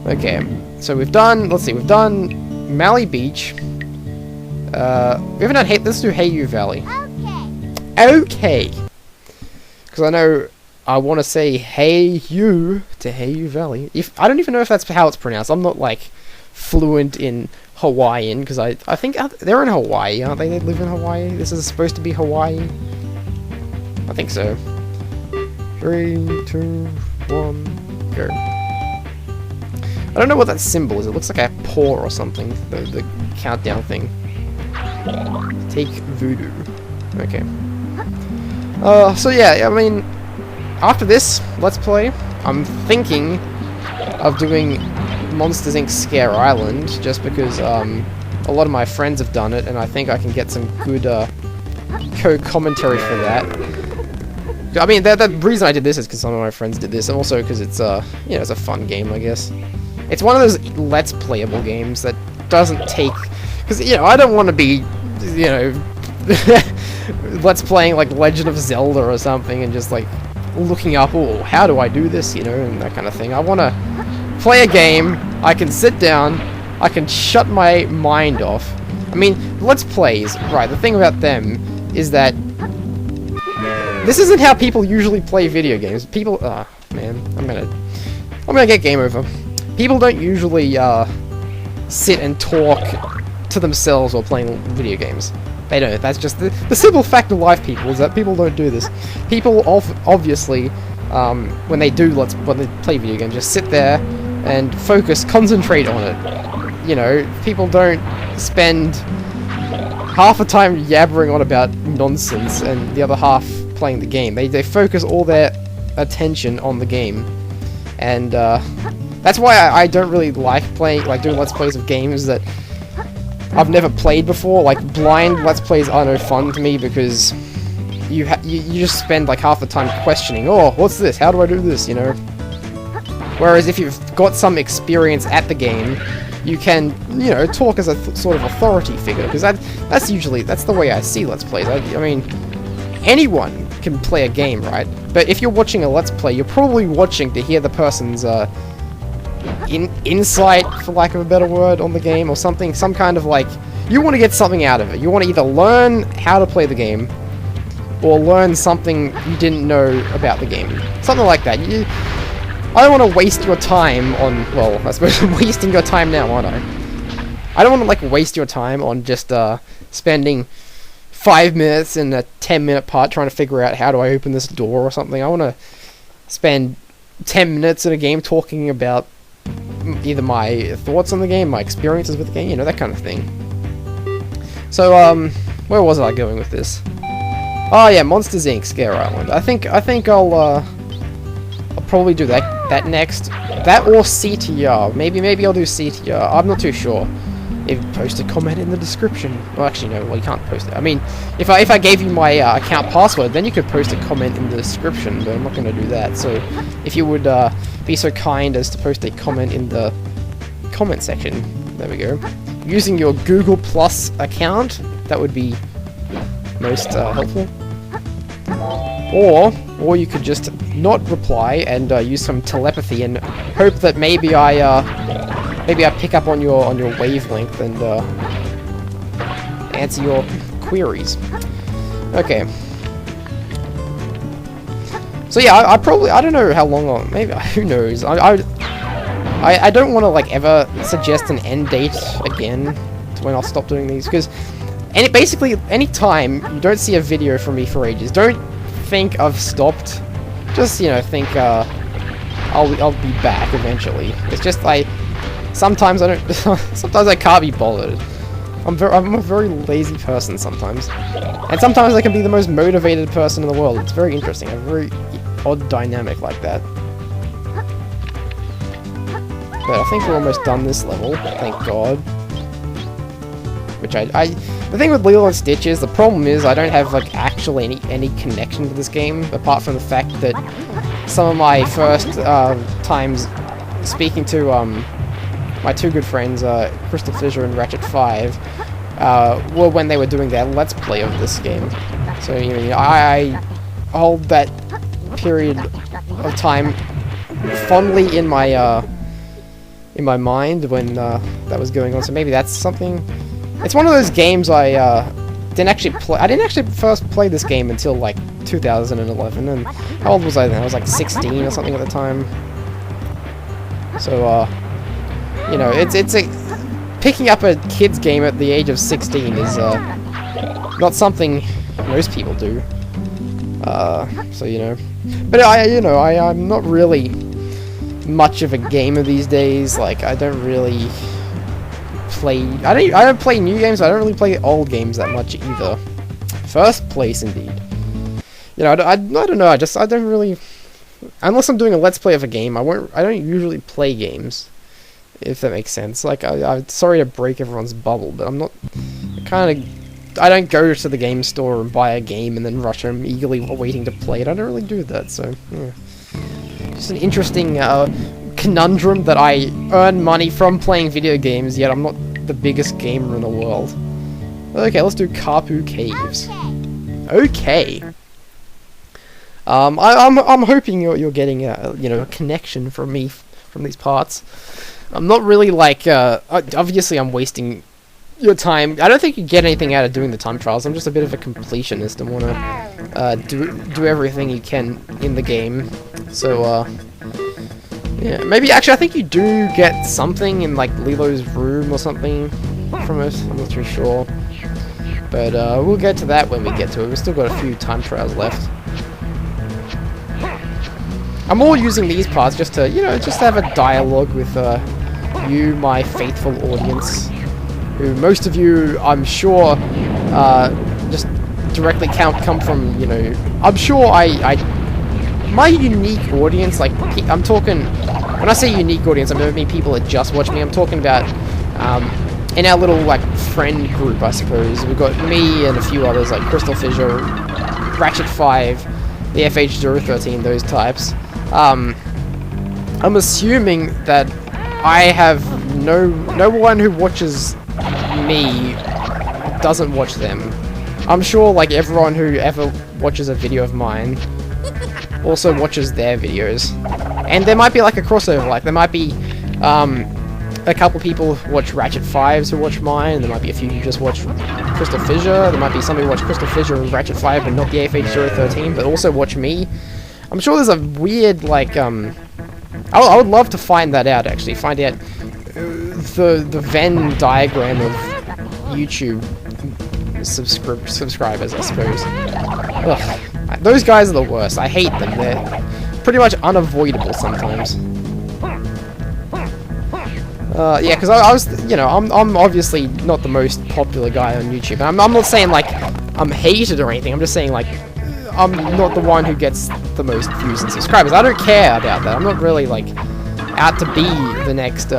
Okay, so we've done, let's see, we've done Mally Beach. We haven't done, let's do Hayu Valley. Okay. Because I know I want to say Hey You to Hayu Valley. I don't even know if that's how it's pronounced. I'm not like fluent in Hawaiian because I think they're in Hawaii, aren't they? They live in Hawaii. This is supposed to be Hawaii. I think so. 3, 2, 1, go. I don't know what that symbol is. It looks like a paw or something. The countdown thing. Take voodoo. Okay. So yeah, I mean, after this Let's Play, I'm thinking of doing Monsters Inc. Scare Island, just because a lot of my friends have done it, and I think I can get some good co-commentary for that. I mean, the reason I did this is because some of my friends did this, and also because it's you know, it's a fun game, I guess. It's one of those Let's Playable games that doesn't take, because you know, I don't want to be, you know, Let's playing like Legend of Zelda or something and just like looking up, oh, how do I do this, you know, and that kind of thing. I want to play a game, I can sit down, I can shut my mind off. I mean, Let's Plays, right, the thing about them is that this isn't how people usually play video games. People, man, I'm gonna get game over. People don't usually, sit and talk to themselves while playing video games. They don't. That's just the simple fact of life, people, is that people don't do this. People obviously, when they play video games, just sit there and focus, concentrate on it. You know, people don't spend half the time yabbering on about nonsense and the other half playing the game. They focus all their attention on the game, and that's why I don't really like doing Let's Plays of games that I've never played before. Like, blind Let's Plays are no fun to me because you just spend like half the time questioning, oh, what's this? How do I do this? You know? Whereas if you've got some experience at the game, you can, you know, talk as a sort of authority figure, because that's the way I see Let's Plays. I mean, anyone can play a game, right? But if you're watching a Let's Play, you're probably watching to hear the person's insight, for lack of a better word, on the game, or something, some kind of like, you want to get something out of it. You want to either learn how to play the game, or learn something you didn't know about the game. Something like that. I don't want to waste your time on, well, I suppose I'm wasting your time now, aren't I? I don't want to like waste your time on just spending 5 minutes in a 10-minute part trying to figure out how do I open this door or something. I want to spend 10 minutes in a game talking about either my thoughts on the game, my experiences with the game, you know, that kind of thing. So, where was I going with this? Oh yeah, Monsters Inc. Scare Island. I think I'll probably do that next. That or CTR. Maybe I'll do CTR. I'm not too sure. If post a comment in the description. Well, actually, no. Well, you can't post it. I mean, if I gave you my account password, then you could post a comment in the description. But I'm not going to do that. So, if you would be so kind as to post a comment in the comment section, there we go. Using your Google Plus account, that would be most helpful. Or you could just not reply and use some telepathy and hope that maybe I pick up on your wavelength and answer your queries. Okay. So yeah, I don't know how long maybe, who knows. I don't want to like ever suggest an end date again to when I'll stop doing these, because basically any time you don't see a video from me for ages, don't think I've stopped. Just, you know, think I'll be back eventually. It's just sometimes I don't. Sometimes I can't be bothered. I'm a very lazy person sometimes, and sometimes I can be the most motivated person in the world. It's very interesting. A very odd dynamic like that. But I think we're almost done this level. Thank God. Which the thing with Lilo and Stitch is, the problem is I don't have like actually any connection to this game, apart from the fact that some of my first times speaking to my two good friends, Crystal Fissure and Ratchet 5, were when they were doing their Let's Play of this game. So, you know, I hold that period of time fondly in my in my mind when that was going on. So maybe that's something. It's one of those games I didn't actually play. I didn't actually first play this game until like 2011. And how old was I then? I was like 16 or something at the time. So you know, it's picking up a kid's game at the age of 16 is not something most people do. So you know, but I'm not really much of a gamer these days. Like I don't really play. I don't play new games. I don't really play old games that much either. First place indeed. You know, I don't know. I don't really. Unless I'm doing a let's play of a game, I don't usually play games. If that makes sense. Like I'm sorry to break everyone's bubble, but I'm not I don't go to the game store and buy a game and then rush home eagerly while waiting to play it. I don't really do that, so yeah. Just an interesting conundrum that I earn money from playing video games, yet I'm not the biggest gamer in the world. Okay, let's do Kapu Caves. Okay. I'm hoping you're getting a connection from me from these parts. I'm not really like obviously I'm wasting your time. I don't think you get anything out of doing the time trials. I'm just a bit of a completionist and want to do everything you can in the game. So yeah, maybe actually I think you do get something in like Lilo's room or something from it. I'm not too sure, but we'll get to that when we get to it. We've still got a few time trials left. I'm more using these parts just to have a dialogue with you, my faithful audience. Who most of you, I'm sure, just directly come from, I'm sure my unique audience, like, I'm talking, when I say unique audience, I don't mean people that just watch me, I'm talking about, in our little, like, friend group, I suppose. We've got me and a few others, like Crystal Fissure, Ratchet 5, the FH013, those types. I'm assuming that I have no one who watches me doesn't watch them. I'm sure like everyone who ever watches a video of mine also watches their videos. And there might be like a crossover, like there might be a couple people who watch Ratchet 5s who watch mine, and there might be a few who just watch Crystal Fissure, there might be somebody who watch Crystal Fissure and Ratchet 5 but not the FH013 but also watch me. I'm sure there's a weird like I would love to find that out actually, find out the Venn diagram of YouTube subscribers, I suppose. Ugh. Those guys are the worst. I hate them. They're pretty much unavoidable sometimes. Yeah, because I was, I'm obviously not the most popular guy on YouTube. I'm not saying like I'm hated or anything. I'm just saying like I'm not the one who gets the most views and subscribers. I don't care about that. I'm not really like out to be the next.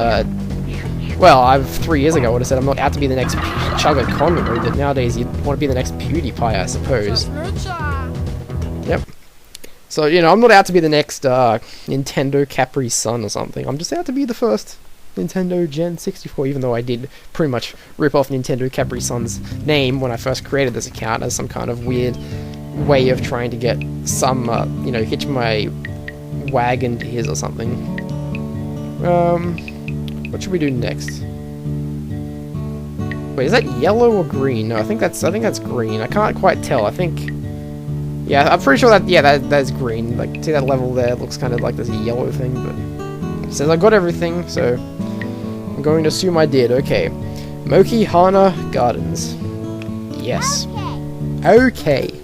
Well, 3 years ago I would have said I'm not out to be the next Chugga Conroy, but nowadays you want to be the next PewDiePie, I suppose. Yep. So, I'm not out to be the next Nintendo Capri Sun or something. I'm just out to be the first Nintendo Gen 64, even though I did pretty much rip off Nintendo Capri Sun's name when I first created this account as some kind of weird way of trying to get some, hitch my wagon to his or something. What should we do next? Wait, is that yellow or green? No, I think that's green. I can't quite tell. I think, yeah, I'm pretty sure that's green. Like, see that level there? It looks kind of like there's a yellow thing, but it says I got everything, so I'm going to assume I did. Okay, Moki Hana Gardens. Yes. Okay.